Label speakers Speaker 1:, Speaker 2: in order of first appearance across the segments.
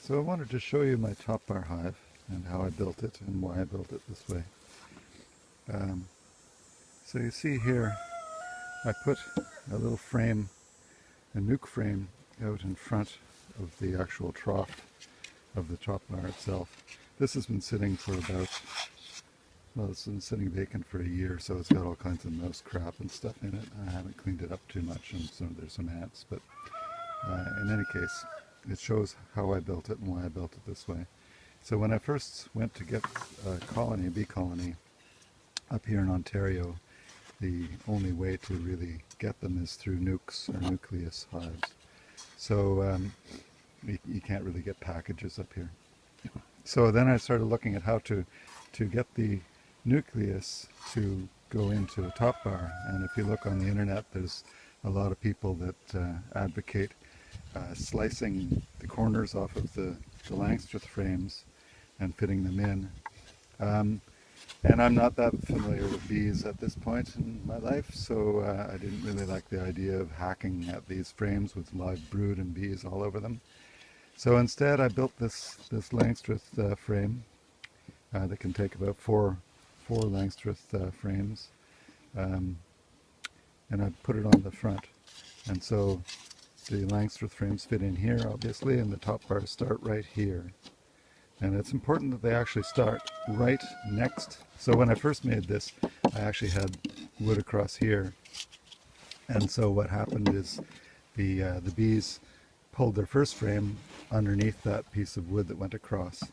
Speaker 1: So I wanted to show you my top bar hive and how I built it and why I built it this way. Um, so you see here I put a little frame, a nuc frame, out in front of the actual trough of the top bar itself. This has been sitting for about, well, it's been sitting vacant for a year, so it's got all kinds of mouse crap and stuff in it. I haven't cleaned it up too much, and so there's some ants, but in any case, it shows how I built it and why I built it this way. So when I first went to get a bee colony up here in Ontario, the only way to really get them is through nukes or nucleus hives. So you can't really get packages up here. So then I started looking at how to get the nucleus to go into a top bar. And if you look on the internet, there's a lot of people that advocate slicing the corners off of the Langstroth frames and fitting them in. And I'm not that familiar with bees at this point in my life, so I didn't really like the idea of hacking at these frames with live brood and bees all over them. So instead I built this Langstroth frame that can take about four Langstroth frames, and I put it on the front. And so the Langstroth frames fit in here, obviously, and the top bars start right here. And it's important that they actually start right next. So when I first made this, I actually had wood across here. And so what happened is the bees pulled their first frame underneath that piece of wood that went across.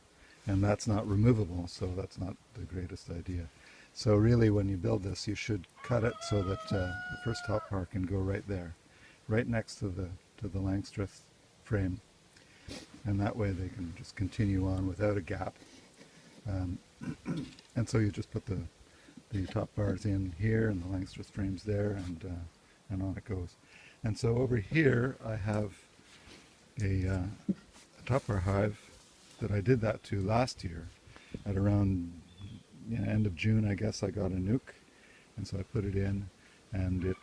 Speaker 1: And that's not removable, so that's not the greatest idea. So really when you build this, you should cut it so that the first top bar can go right there, right next to the Langstroth frame. And that way they can just continue on without a gap. And so you just put the top bars in here and the Langstroth frames there, and on it goes. And so over here I have a top bar hive that I did that to last year. At around end of June, I guess, I got a nuc, and so I put it in, and it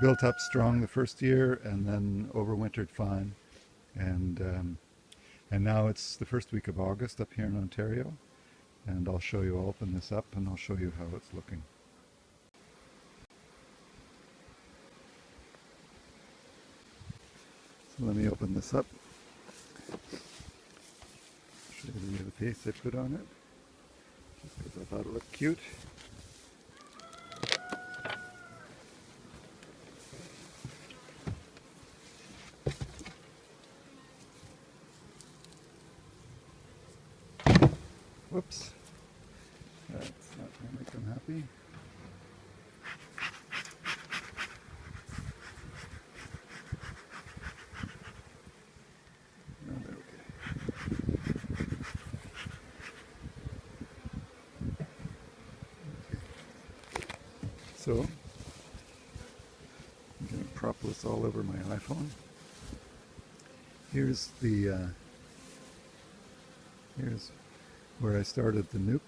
Speaker 1: built up strong the first year and then overwintered fine. And now it's the first week of August up here in Ontario, and I'll show you, I'll open this up and I'll show you how it's looking. So let me open this up, show you the face I put on it, just because I thought it looked cute. Whoops, that's not going to make them happy. No, they're okay. So, I'm going to prop this all over my iPhone. Here's where I started the nuc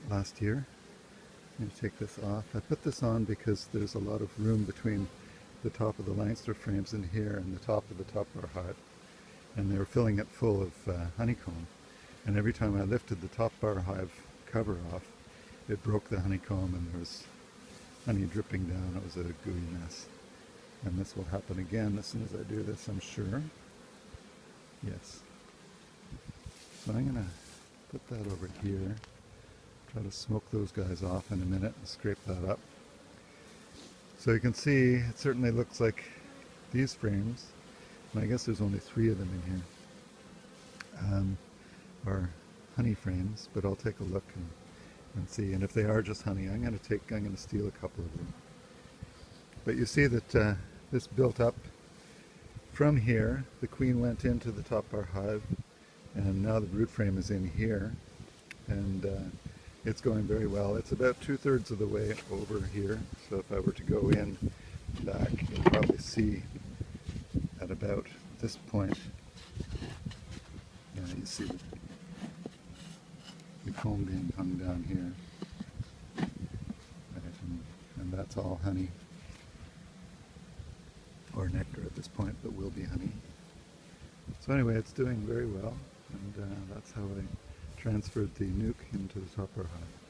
Speaker 1: last year. I'm going to take this off. I put this on because there's a lot of room between the top of the Langstroth frames in here and the top of the top bar hive. And they were filling it full of honeycomb. And every time I lifted the top bar hive cover off, it broke the honeycomb and there was honey dripping down. It was a gooey mess. And this will happen again as soon as I do this, I'm sure. Yes. So I'm going to put that over here, try to smoke those guys off in a minute and scrape that up. So you can see it certainly looks like these frames, and I guess there's only 3 of them in here, are honey frames, but I'll take a look and see. And if they are just honey, I'm going to steal a couple of them. But you see that this built up from here. The queen went into the top bar hive, and now the brood frame is in here, and it's going very well. It's about 2/3 of the way over here, so if I were to go in back, you'll probably see at about this point, you see the comb being hung down here, right, and that's all honey, or nectar at this point, but will be honey. So anyway, it's doing very well, and that's how I transferred the nuke into the topper hive.